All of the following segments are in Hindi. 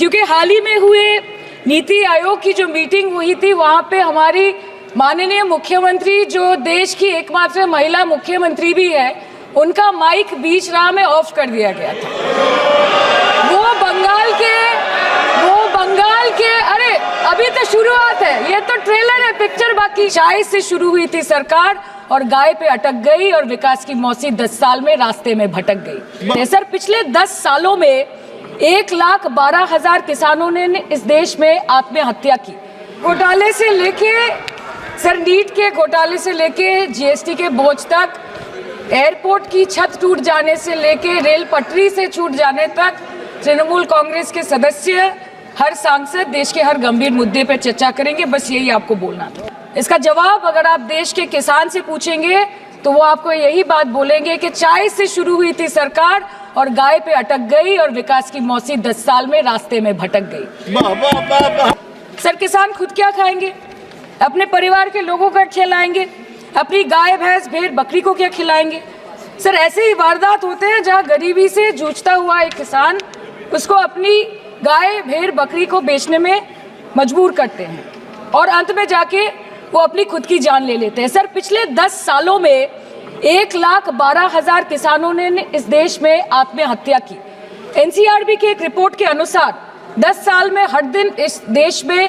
क्योंकि हाल ही में हुए नीति आयोग की जो मीटिंग हुई थी वहां पे हमारी माननीय मुख्यमंत्री, जो देश की एकमात्र महिला मुख्यमंत्री भी है, उनका माइक बीच राह में ऑफ कर दिया गया था। वो बंगाल के अरे अभी तो शुरुआत है, ये तो ट्रेलर है, पिक्चर बाकी। चाय से शुरू हुई थी सरकार और गाय पे अटक गई और विकास की मौसी 10 साल में रास्ते में भटक गई। सर, पिछले 10 सालों में 1,12,000 किसानों ने इस देश में आत्महत्या की। घोटाले से लेके सर, नीट के घोटाले से लेके जीएसटी के बोझ तक, एयरपोर्ट की छत टूट जाने से लेके रेल पटरी से छूट जाने तक, तृणमूल कांग्रेस के सदस्य, हर सांसद देश के हर गंभीर मुद्दे पर चर्चा करेंगे। बस यही आपको बोलना था। इसका जवाब अगर आप देश के किसान से पूछेंगे तो वो आपको यही बात बोलेंगे कि चाय से शुरू हुई थी सरकार और गाय पे अटक गई और विकास की मौसी 10 साल में रास्ते में भटक गई। सर, किसान खुद क्या खाएंगे? अपने परिवार के लोगों का खिलाएंगे? अपनी गाय, भैंस, भेड़, बकरी को क्या खिलाएंगे? सर, ऐसे ही वारदात होते हैं जहां गरीबी से जूझता हुआ एक किसान उसको अपनी गाय, भेड़, बकरी को बेचने में मजबूर करते हैं और अंत में जाके वो अपनी खुद की जान ले लेते हैं। सर, पिछले 10 सालों में 1,12,000 किसानों ने इस देश में आत्महत्या की। एनसीआरबी की एक रिपोर्ट के अनुसार 10 साल में हर दिन इस देश में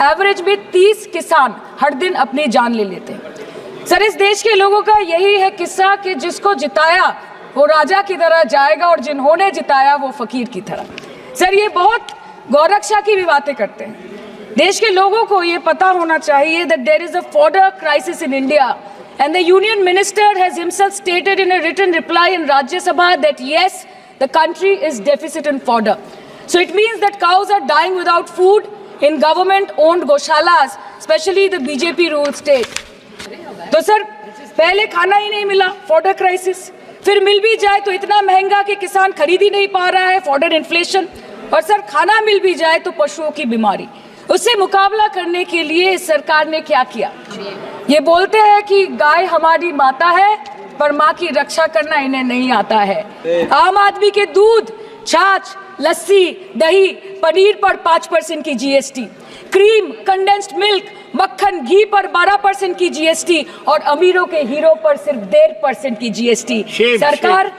एवरेज में 30 किसान हर दिन अपनी जान ले लेते हैं। सर, इस देश के लोगों का यही है किस्सा कि जिसको जिताया वो राजा की तरह जाएगा और जिन्होंने जिताया वो फकीर की तरह। सर, ये बहुत गौरक्षा की भी बातें करते हैं। देश के लोगों को ये पता होना चाहिए that there is a fodder crisis in India and the union minister has himself stated in a written reply in Rajya Sabha that yes, the country is deficit in fodder. So it means that cows are dying without food in government owned goshalas, especially the BJP ruled state. तो सर, पहले खाना ही नहीं मिला, फॉडर क्राइसिस, फिर मिल भी जाए तो इतना महंगा कि किसान खरीद ही नहीं पा रहा है, फॉडर इन्फ्लेशन, और सर खाना मिल भी जाए तो पशुओं की बीमारी। उससे मुकाबला करने के लिए इस सरकार ने क्या किया? ये बोलते हैं कि गाय हमारी माता है, पर माँ की रक्षा करना इन्हें नहीं आता है। आम आदमी के दूध, छाछ, लस्सी, दही, पनीर पर 5% की जीएसटी, क्रीम, कंडेंस्ड मिल्क, मक्खन, घी पर 12% की जीएसटी और अमीरों के हीरो पर सिर्फ 1.5% की जीएसटी। सरकार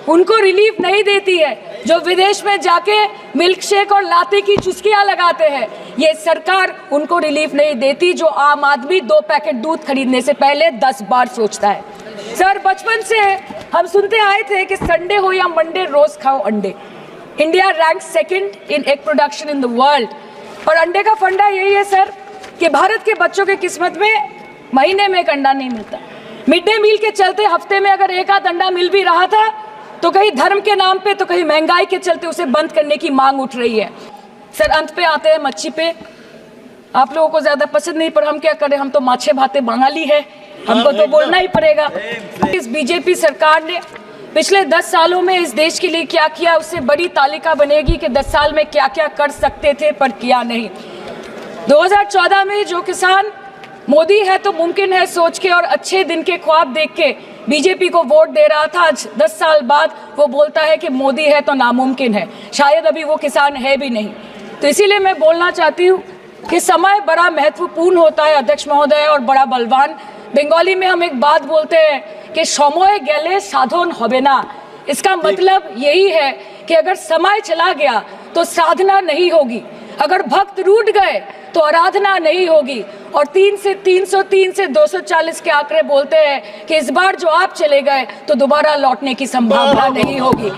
उनको रिलीफ नहीं देती है जो विदेश में जाके मिल्क शेक और लाते की चुस्कियां लगाते हैं। ये सरकार उनको रिलीफ नहीं देती जो आम आदमी 2 पैकेट दूध खरीदने से पहले 10 बार सोचता है। सर, बचपन से हम सुनते आए थे कि संडे हो या मंडे रोज खाओ अंडे। India rank 2nd in egg production in the world. और अंडे का फंडा यही है सर कि भारत के बच्चों की किस्मत में महीने में एक अंडा नहीं मिलता। मिड डे मील के चलते हफ्ते में अगर एक आध अंडा मिल भी रहा था तो कहीं धर्म के नाम पे तो कहीं महंगाई के चलते उसे बंद करने की मांग उठ रही है। सर, अंत पे आते हैं मच्छी पे। आप लोगों को ज्यादा पसंद नहीं, पर हम क्या करें, हम तो माछे भाते बंगाली है, हमको तो बोलना ही पड़ेगा। इस बीजेपी सरकार ने पिछले 10 सालों में इस देश के लिए क्या किया, उससे बड़ी तालिका बनेगी कि 10 साल में क्या क्या कर सकते थे पर किया नहीं। 2014 में जो किसान मोदी है तो मुमकिन है सोच के और अच्छे दिन के ख्वाब देख के बीजेपी को वोट दे रहा था, आज 10 साल बाद वो बोलता है कि मोदी है तो नामुमकिन है। शायद अभी वो किसान है भी नहीं। तो इसीलिए मैं बोलना चाहती हूँ कि समय बड़ा महत्वपूर्ण होता है अध्यक्ष महोदय, और बड़ा बलवान। बंगाली में हम एक बात बोलते हैं कि समय गेले साधन होबे ना। इसका मतलब यही है कि अगर समय चला गया तो साधना नहीं होगी, अगर भक्त रूठ गए तो आराधना नहीं होगी। और 3 से 303 से 240 के आंकड़े बोलते हैं कि इस बार जो आप चले गए तो दोबारा लौटने की संभावना नहीं होगी।